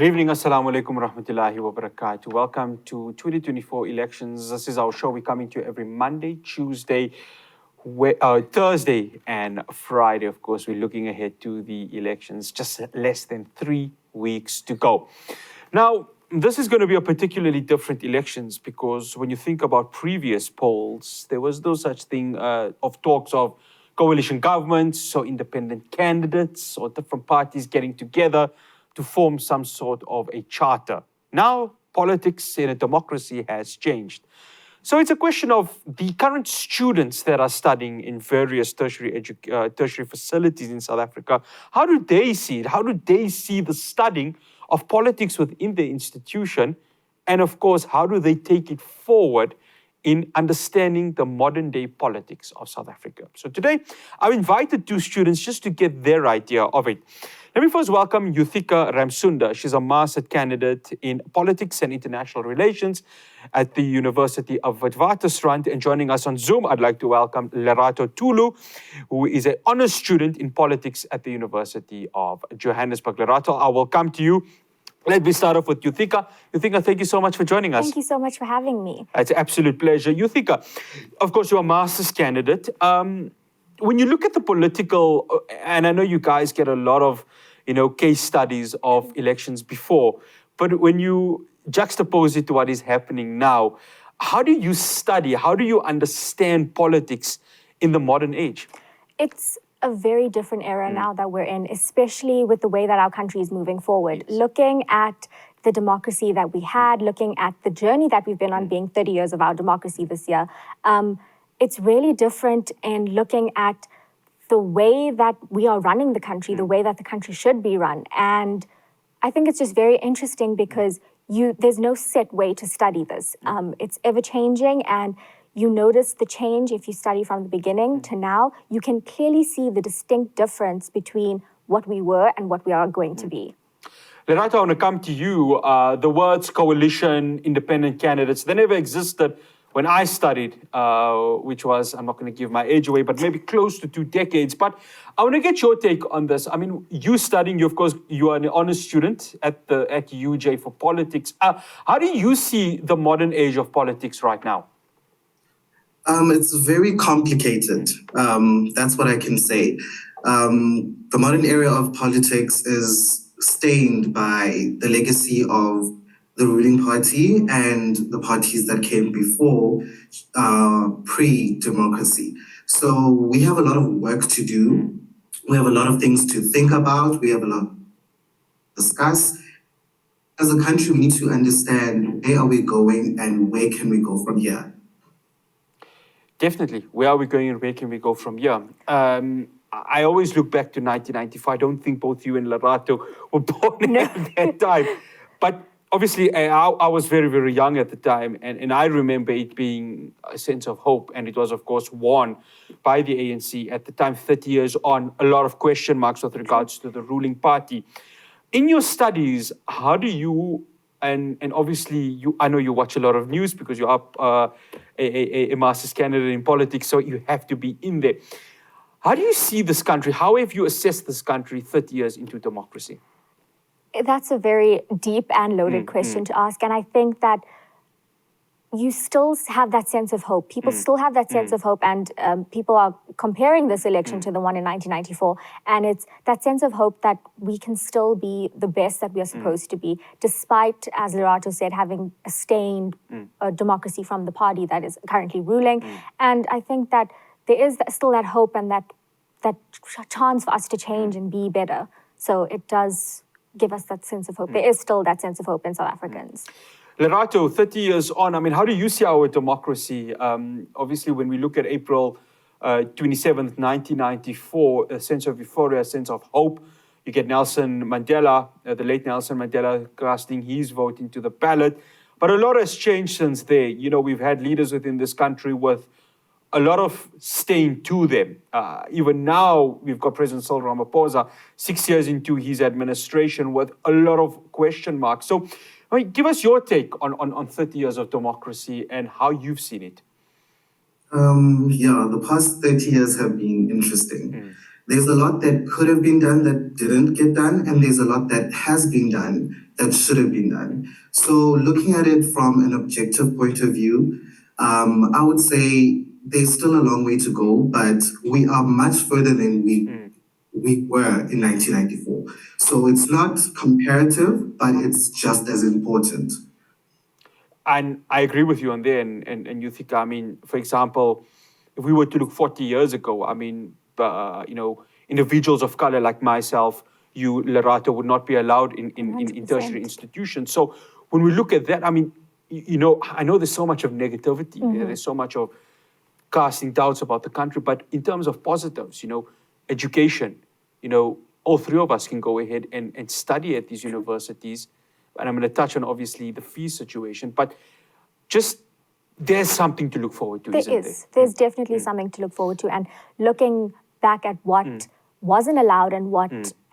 Good evening, assalamu alaikum rahmatullahi wa barakatuh. Welcome to 2024 elections. This is our show. We're coming to you every Monday, Tuesday, Thursday, and Friday. Of course, we're looking ahead to the elections, just less than 3 weeks to go. Now, this is going to be a particularly different elections because when you think about previous polls, there was no such thing of talks of coalition governments or independent candidates or different parties getting together to form some sort of a charter. Now, politics in a democracy has changed. So it's a question of the current students that are studying in various tertiary facilities in South Africa. How do they see it? How do they see the studying of politics within the institution? And of course, how do they take it forward in understanding the modern day politics of South Africa? So today, I've invited two students just to get their idea of it. Let me first welcome Yuthika Ramsunder. She's a master's candidate in politics and international relations at the University of Witwatersrand. And joining us on Zoom, I'd like to welcome Lerato Toolo, who is an honors student in politics at the University of Johannesburg. Lerato, I will come to you. Let me start off with Yuthika. Yuthika, thank you so much for joining us. Thank you so much for having me. It's an absolute pleasure. Yuthika, of course, you're a master's candidate. When you look at the political, and I know you guys get a lot of, case studies of elections before, but when you juxtapose it to what is happening now, how do you study, how do you understand politics in the modern age? It's a very different era now that we're in, especially with the way that our country is moving forward. Yes. Looking at the democracy that we had, looking at the journey that we've been on, being 30 years of our democracy this year, it's really different in looking at the way that we are running the country, the way that the country should be run. And I think it's just very interesting because there's no set way to study this. It's ever-changing, and you notice the change if you study from the beginning to now. You can clearly see the distinct difference between what we were and what we are going to be. Lerato, I want to come to you. The words coalition, independent candidates, they never existed when I studied, which was, I'm not going to give my age away, but maybe close to 2 decades. But I want to get your take on this. I mean, you studying, of course, you are an honors student at UJ for politics. How do you see the modern age of politics right now? It's very complicated. That's what I can say. The modern era of politics is stained by the legacy of the ruling party and the parties that came before, pre-democracy. So we have a lot of work to do. We have a lot of things to think about. We have a lot to discuss. As a country, we need to understand where are we going and where can we go from here. Definitely. Where are we going and where can we go from here? I always look back to 1995. I don't think both you and Lerato were born at that time. But obviously, I was very, very young at the time. And I remember it being a sense of hope. And it was, of course, won by the ANC. At the time, 30 years on, a lot of question marks with regards to the ruling party. In your studies, how do you... And obviously, I know you watch a lot of news because you're a master's candidate in politics, so you have to be in there. How do you see this country? How have you assessed this country 30 years into democracy? That's a very deep and loaded question to ask. And I think that you still have that sense of hope. People still have that sense of hope. And people are comparing this election to the one in 1994. And it's that sense of hope that we can still be the best that we are supposed to be, despite, as Lerato said, having a stained democracy from the party that is currently ruling. And I think that there is still that hope and that chance for us to change and be better. So it does give us that sense of hope. There is still that sense of hope in South Africans. Lerato, 30 years on, I mean, how do you see our democracy? Obviously, when we look at April 27th, 1994, a sense of euphoria, a sense of hope. You get Nelson Mandela, the late Nelson Mandela, casting his vote into the ballot. But a lot has changed since there. We've had leaders within this country with a lot of stain to them. Even now, we've got President Cyril Ramaphosa, 6 years into his administration with a lot of question marks. So give us your take on 30 years of democracy and how you've seen it. The past 30 years have been interesting. There's a lot that could have been done that didn't get done, and there's a lot that has been done that should have been done. So looking at it from an objective point of view, I would say there's still a long way to go, but we are much further than we were in 1994. So it's not comparative, but it's just as important. And I agree with you on there, and Yuthika, I mean, for example, if we were to look 40 years ago, I mean, individuals of color like myself, you, Lerato, would not be allowed in tertiary institutions. So when we look at that, I mean, I know there's so much of negativity there, there's so much of casting doubts about the country, but in terms of positives, education, all three of us can go ahead and study at these universities. And I'm going to touch on, obviously, the fee situation, but just there's something to look forward to, isn't there? There's definitely something to look forward to. And looking back at what wasn't allowed and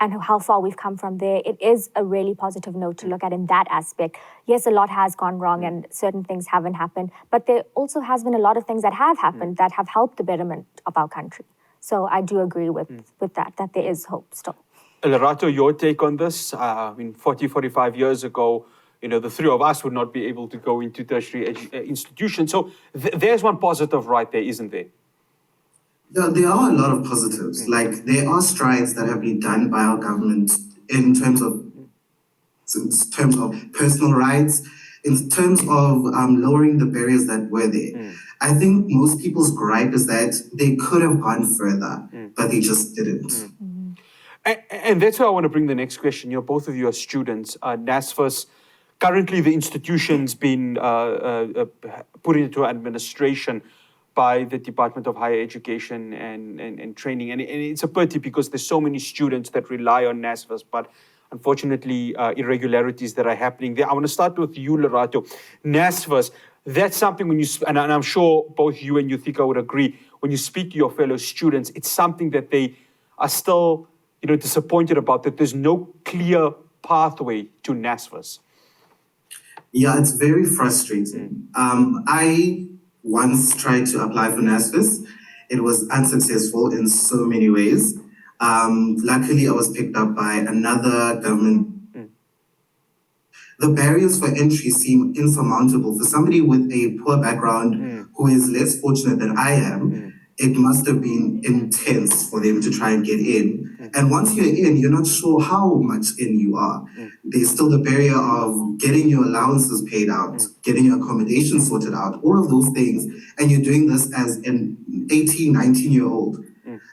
and how far we've come from there, it is a really positive note to look at in that aspect. Yes, a lot has gone wrong and certain things haven't happened, but there also has been a lot of things that have happened that have helped the betterment of our country. So I do agree with that there is hope still. Lerato, your take on this? I mean, 45 years ago, the three of us would not be able to go into tertiary institutions. So there's one positive right there, isn't there? There are a lot of positives. Like, there are strides that have been done by our government in terms of personal rights, in terms of lowering the barriers that were there. I think most people's gripe is that they could have gone further, but they just didn't. And that's why I want to bring the next question. Both of you are students. NSFAS, currently the institution's been put into administration by the Department of Higher Education and Training. And it's a pity because there's so many students that rely on NSFAS, but unfortunately, irregularities that are happening there. I want to start with you, Lerato. NSFAS, that's something and I'm sure both you and Yuthika would agree, when you speak to your fellow students, it's something that they are still disappointed about, that there's no clear pathway to NSFAS. Yeah, it's very frustrating. I once tried to apply for NSFAS. It was unsuccessful in so many ways. Luckily, I was picked up by another government. The barriers for entry seem insurmountable. For somebody with a poor background who is less fortunate than I am, it must have been intense for them to try and get in. And once you're in, you're not sure how much in you are. There's still the barrier of getting your allowances paid out, getting your accommodation sorted out, all of those things. And you're doing this as an 18, 19-year-old.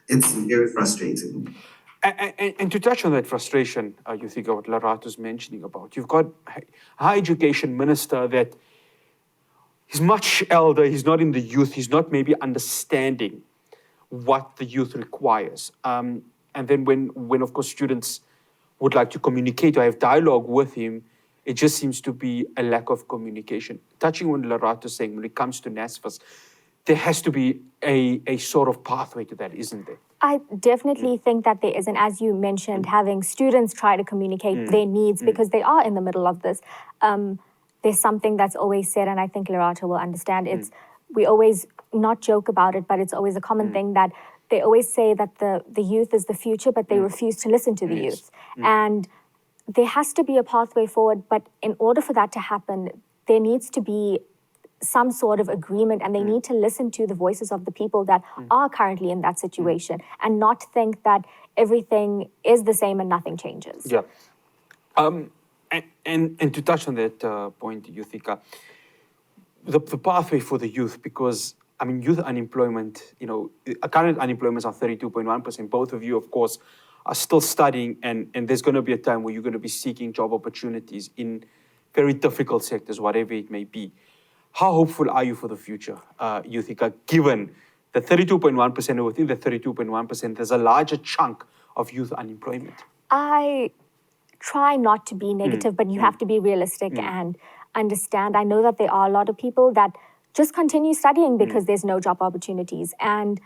It's very frustrating. And to touch on that frustration, you think of what Lerato's mentioning about, you've got a higher education minister that he's much elder, he's not in the youth, he's not maybe understanding what the youth requires. And then when of course students would like to communicate or have dialogue with him, it just seems to be a lack of communication. Touching on Lerato's saying, when it comes to NSFAS, there has to be a sort of pathway to that, isn't there? I definitely think that there is, and as you mentioned, having students try to communicate their needs because they are in the middle of this. There's something that's always said, and I think Lerato will understand. We always not joke about it, but it's always a common thing that they always say that the youth is the future, but they refuse to listen to the youth. And there has to be a pathway forward, but in order for that to happen, there needs to be some sort of agreement, and they need to listen to the voices of the people that are currently in that situation and not think that everything is the same and nothing changes. Yeah. And to touch on that point, Yuthika, the pathway for the youth, because, I mean, youth unemployment, current unemployment is 32.1%. Both of you, of course, are still studying, and there's going to be a time where you're going to be seeking job opportunities in very difficult sectors, whatever it may be. How hopeful are you for the future, Yuthika, given the 32.1%, and within the 32.1%, there's a larger chunk of youth unemployment? I try not to be negative, but you have to be realistic and understand. I know that there are a lot of people that just continue studying because there's no job opportunities. And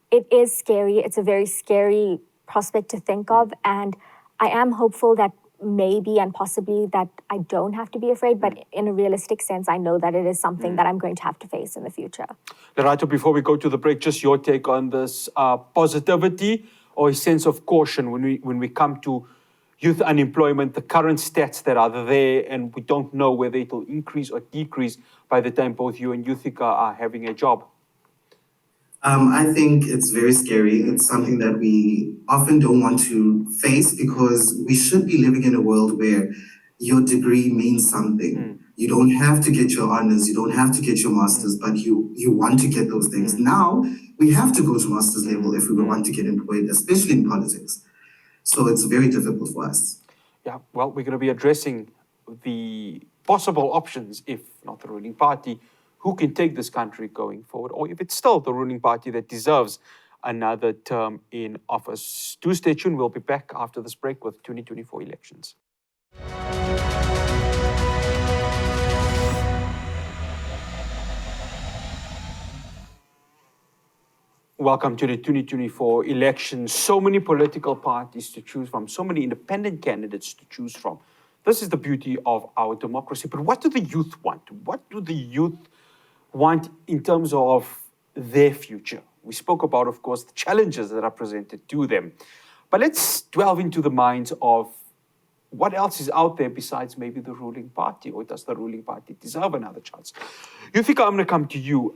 it is scary. It's a very scary prospect to think of. And I am hopeful that maybe and possibly that I don't have to be afraid, but in a realistic sense, I know that it is something that I'm going to have to face in the future. Lerato, before we go to the break, just your take on this positivity or a sense of caution when we come to youth unemployment, the current stats that are there, and we don't know whether it will increase or decrease by the time both you and Yuthika are having a job? I think it's very scary. It's something that we often don't want to face because we should be living in a world where your degree means something. You don't have to get your honors, you don't have to get your masters, but you want to get those things. Now, we have to go to master's level if we want to get employed, especially in politics. So it's very difficult for us. Yeah, well, we're going to be addressing the possible options, if not the ruling party, who can take this country going forward, or if it's still the ruling party that deserves another term in office. Do stay tuned. We'll be back after this break with 2024 elections. Welcome to the 2024 elections. So many political parties to choose from, so many independent candidates to choose from. This is the beauty of our democracy. But what do the youth want? What do the youth want in terms of their future? We spoke about, of course, the challenges that are presented to them. But let's delve into the minds of what else is out there besides maybe the ruling party, or does the ruling party deserve another chance? Yuthika, I'm going to come to you.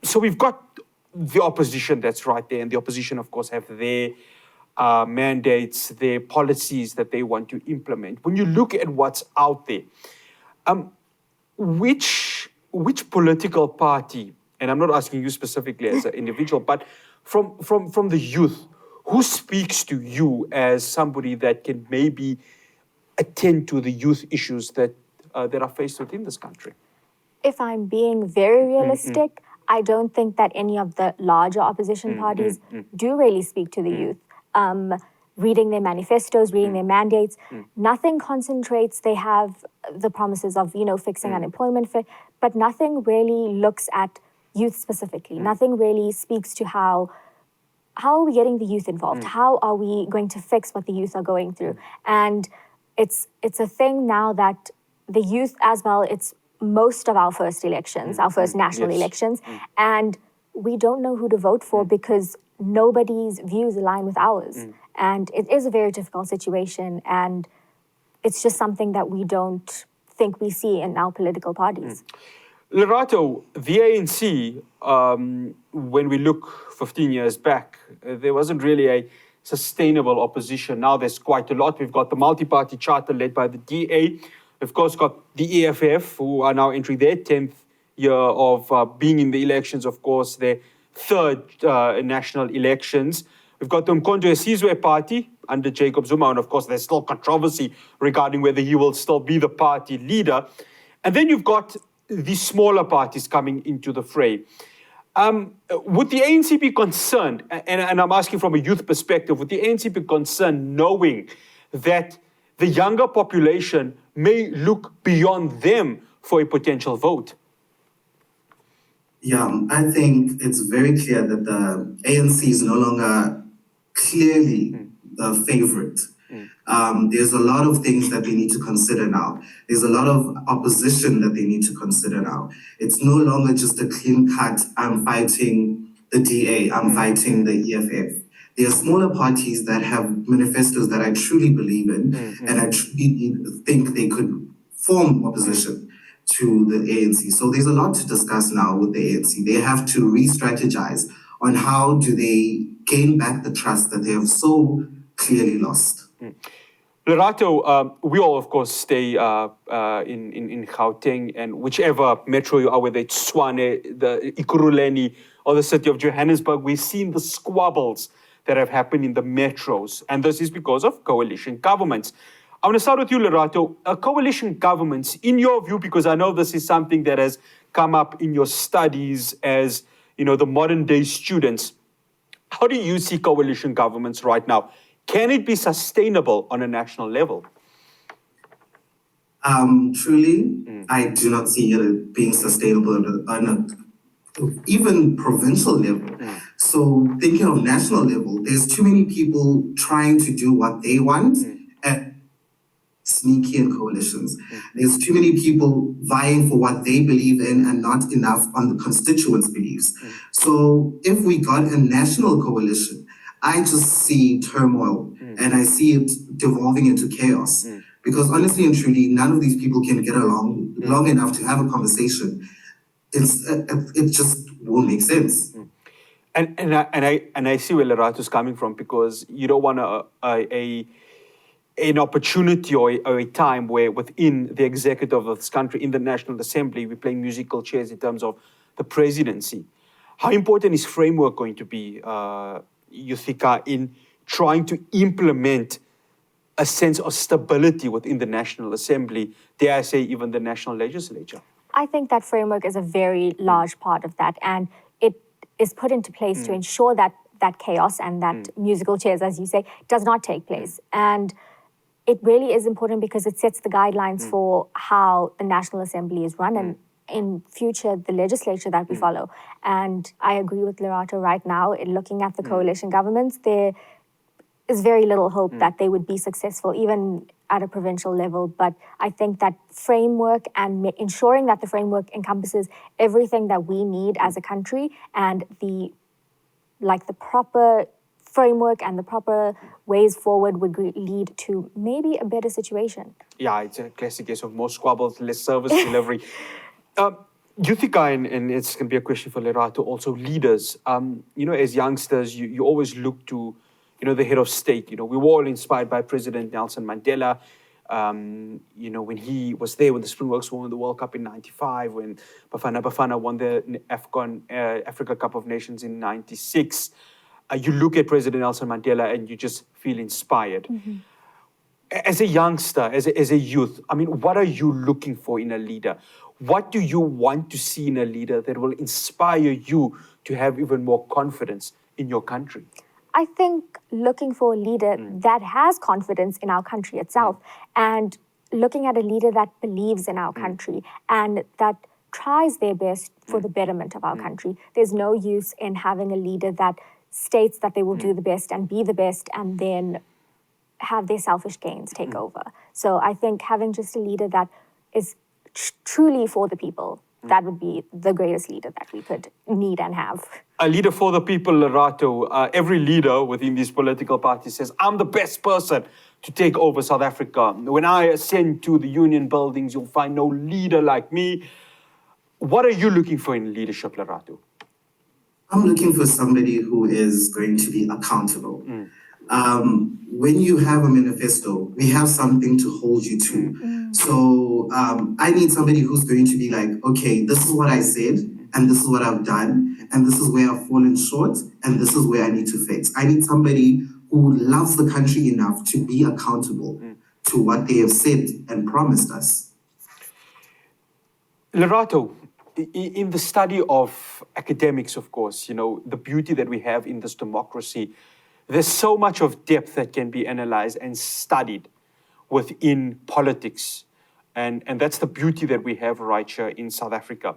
So we've got the opposition that's right there, and the opposition, of course, have their mandates, their policies that they want to implement. When you look at what's out there, which political party, and I'm not asking you specifically as an individual, but from the youth, who speaks to you as somebody that can maybe attend to the youth issues that are faced within this country? If I'm being very realistic, I don't think that any of the larger opposition parties do really speak to the youth. Reading their manifestos, reading their mandates, nothing concentrates. They have the promises of, fixing unemployment, but nothing really looks at youth specifically. Nothing really speaks to how are we getting the youth involved? How are we going to fix what the youth are going through? And it's a thing now that the youth as well, it's most of our first elections, our first national elections, and we don't know who to vote for because nobody's views align with ours. And it is a very difficult situation, and it's just something that we don't think we see in our political parties. Lerato, the ANC, when we look 15 years back, there wasn't really a sustainable opposition. Now there's quite a lot. We've got the multi-party charter led by the DA. We've, of course, got the EFF, who are now entering their 10th year of being in the elections, of course, their third national elections. We've got the Mkhonto Sizwe party under Jacob Zuma, and of course, there's still controversy regarding whether he will still be the party leader. And then you've got the smaller parties coming into the fray. Would the ANC be concerned, and I'm asking from a youth perspective, would the ANC be concerned knowing that the younger population may look beyond them for a potential vote? Yeah, I think it's very clear that the ANC is no longer clearly the favorite. There's a lot of things that they need to consider now. There's a lot of opposition that they need to consider now. It's no longer just a clean cut, I'm fighting the DA, I'm fighting the EFF. There are smaller parties that have manifestos that I truly believe in, and I truly think they could form opposition to the ANC. So there's a lot to discuss now with the ANC. They have to re-strategize on how do they gain back the trust that they have so clearly lost. Lerato, we all, of course, stay in Gauteng, and whichever metro you are, whether it's Tshwane, the Ekurhuleni, or the city of Johannesburg, we've seen the squabbles that have happened in the metros, and this is because of coalition governments. I want to start with you, Lerato. Coalition governments, in your view, because I know this is something that has come up in your studies as, the modern day students, how do you see coalition governments right now? Can it be sustainable on a national level? Truly, I do not see it being sustainable on a even provincial level. So thinking of national level, there's too many people trying to do what they want and sneaky in coalitions. There's too many people vying for what they believe in and not enough on the constituents' beliefs. So if we got a national coalition, I just see turmoil and I see it devolving into chaos. Because honestly and truly, none of these people can get along long enough to have a conversation. It just won't make sense. And I see where Lerato's coming from, because you don't want an opportunity or a time where within the executive of this country, in the National Assembly, we're playing musical chairs in terms of the presidency. How important is framework going to be, Yuthika, in trying to implement a sense of stability within the National Assembly, dare I say even the National Legislature? I think that framework is a very large part of that, and it is put into place to ensure that that chaos and that musical chairs, as you say, does not take place. And it really is important because it sets the guidelines for how the National Assembly is run and in future the legislature that we follow. And I agree with Lerato right now. In looking at the coalition governments, there is very little hope that they would be successful, even at a provincial level. But I think that framework and ensuring that the framework encompasses everything that we need as a country, and the proper framework and the proper ways forward would lead to maybe a better situation. Yeah, it's a classic case of more squabbles, less service delivery. Yuthika, and it's going to be a question for Lerato, also leaders. As youngsters, you always look to, the head of state. We were all inspired by President Nelson Mandela. When he was there, when the Springboks won the World Cup in '95, when Bafana won the Africa Cup of Nations in '96. You look at President Nelson Mandela and you just feel inspired. As a youngster, as a youth, what are you looking for in a leader? What do you want to see in a leader that will inspire you to have even more confidence in your country? I think looking for a leader that has confidence in our country itself, and looking at a leader that believes in our country and that tries their best for the betterment of our country. There's no use in having a leader that states that they will do the best and be the best and then have their selfish gains take over. So I think having just a leader that is truly for the people, that would be the greatest leader that we could need and have. A leader for the people, Lerato. Every leader within these political parties says, I'm the best person to take over South Africa. When I ascend to the union buildings, you'll find no leader like me. What are you looking for in leadership, Lerato? I'm looking for somebody who is going to be accountable. When you have a manifesto, we have something to hold you to. So I need somebody who's going to be like, okay, this is what I said, and this is what I've done, and this is where I've fallen short, and this is where I need to fix. I need somebody who loves the country enough to be accountable to what they have said and promised us. Lerato, in the study of academics, of course, the beauty that we have in this democracy, there's so much of depth that can be analyzed and studied within politics. And that's the beauty that we have right here in South Africa.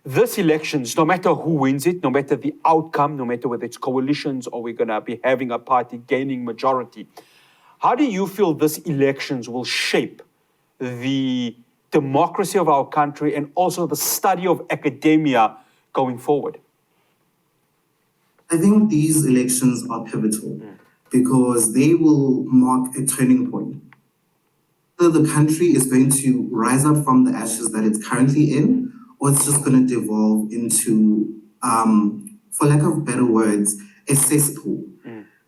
This elections, no matter who wins it, no matter the outcome, no matter whether it's coalitions or we're going to be having a party gaining majority, how do you feel this elections will shape the democracy of our country and also the study of academia going forward? I think these elections are pivotal because they will mark a turning point. Whether the country is going to rise up from the ashes that it's currently in, or it's just going to devolve into, for lack of better words, a cesspool.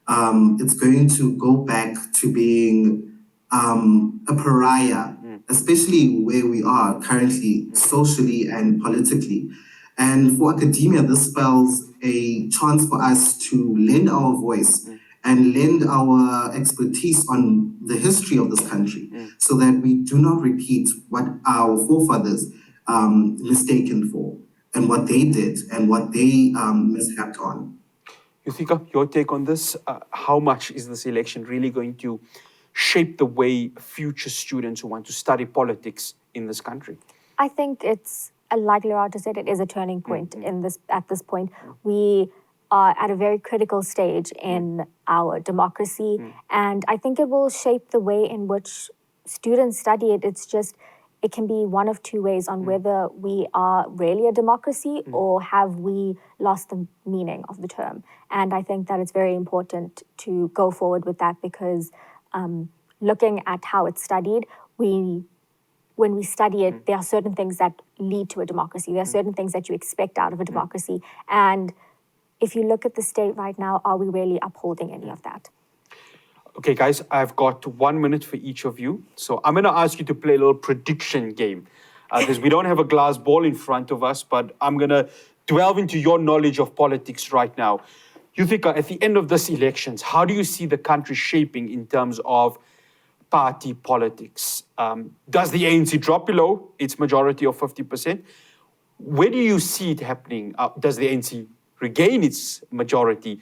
It's going to go back to being a pariah, especially where we are currently socially and politically. And for academia, this spells a chance for us to lend our voice and lend our expertise on the history of this country so that we do not repeat what our forefathers mistaken for and what they did and what they mishapped on. Yuthika, your take on this? How much is this election really going to shape the way future students who want to study politics in this country? I think it's, like Lerato said, it is a turning point at this point. We are at a very critical stage in our democracy, and I think it will shape the way in which students study it. It's just, it can be one of two ways on whether we are really a democracy or have we lost the meaning of the term. And I think that it's very important to go forward with that because looking at how it's studied, when we study it, there are certain things that lead to a democracy. There are certain things that you expect out of a democracy. And if you look at the state right now, are we really upholding any of that? Okay, guys, I've got 1 minute for each of you. So I'm going to ask you to play a little prediction game. Because we don't have a glass ball in front of us, but I'm going to delve into your knowledge of politics right now. Yuthika, at the end of this elections, how do you see the country shaping in terms of party politics? Does the ANC drop below its majority of 50%? Where do you see it happening? Does the ANC regain its majority?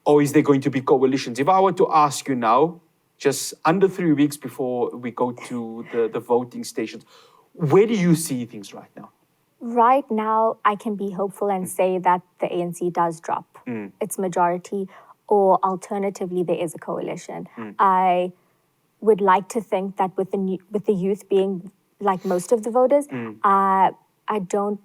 Or is there going to be coalitions? If I were to ask you now, just under 3 weeks before we go to the voting stations, where do you see things right now? Right now, I can be hopeful and say that the ANC does drop its majority, or alternatively, there is a coalition. I would like to think that with the youth being like most of the voters, I don't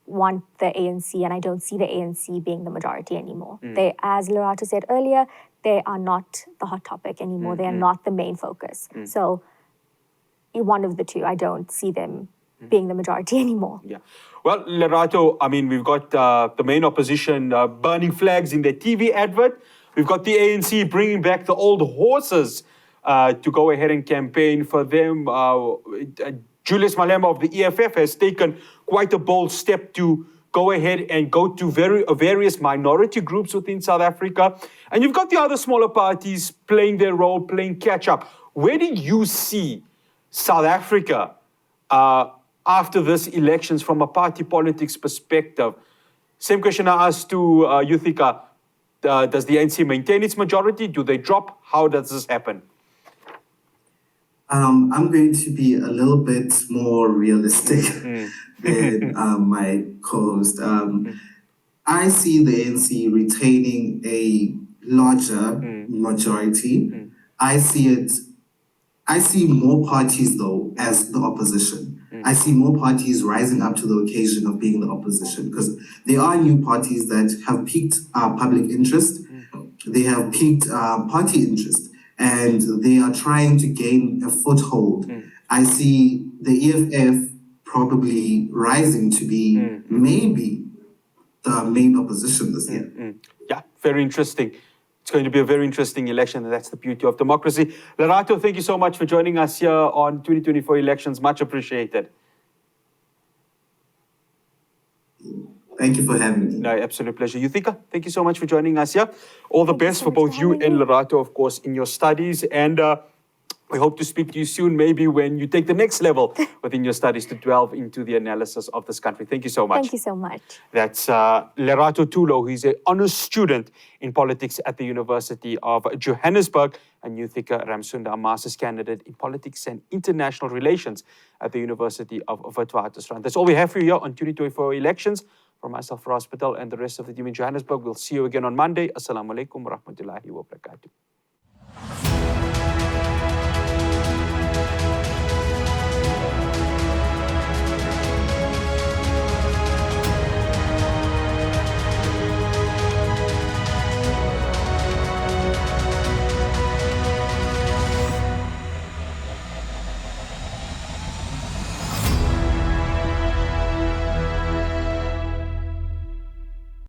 want the ANC, and I don't see the ANC being the majority anymore. They, as Lerato said earlier, they are not the hot topic anymore. They are not the main focus. So one of the two, I don't see them being the majority anymore. Yeah. Well, Lerato, I mean, we've got the main opposition burning flags in their TV advert. We've got the ANC bringing back the old horses to go ahead and campaign for them. Julius Malema of the EFF has taken quite a bold step to go ahead and go to various minority groups within South Africa. And you've got the other smaller parties playing their role, playing catch-up. Where do you see South Africa after this elections from a party politics perspective? Same question I asked to Yuthika. Does the ANC maintain its majority? Do they drop? How does this happen? I'm going to be a little bit more realistic than my co-host. I see the ANC retaining a larger majority. I see more parties, though, as the opposition. I see more parties rising up to the occasion of being the opposition because there are new parties that have piqued public interest. They have piqued party interest. And they are trying to gain a foothold. I see the EFF probably rising to be maybe the main opposition this year. Yeah, very interesting. It's going to be a very interesting election, and that's the beauty of democracy. Lerato, thank you so much for joining us here on 2024 elections. Much appreciated. Thank you for having me. No, absolute pleasure. Yuthika, thank you so much for joining us here. All the best for both you and Lerato, of course, in your studies. And we hope to speak to you soon, maybe when you take the next level within your studies to delve into the analysis of this country. Thank you so much. Thank you so much. That's Lerato Toolo. He's an honors student in politics at the University of Johannesburg, and Yuthika Ramsunder, a master's candidate in politics and international relations at the University of Witwatersrand. That's all we have for you here on 2024 elections. From myself, Fahraaz Patel, and the rest of the team in Johannesburg, we'll see you again on Monday. Assalamu alaikum wa rahmatullahi wa barakatuh.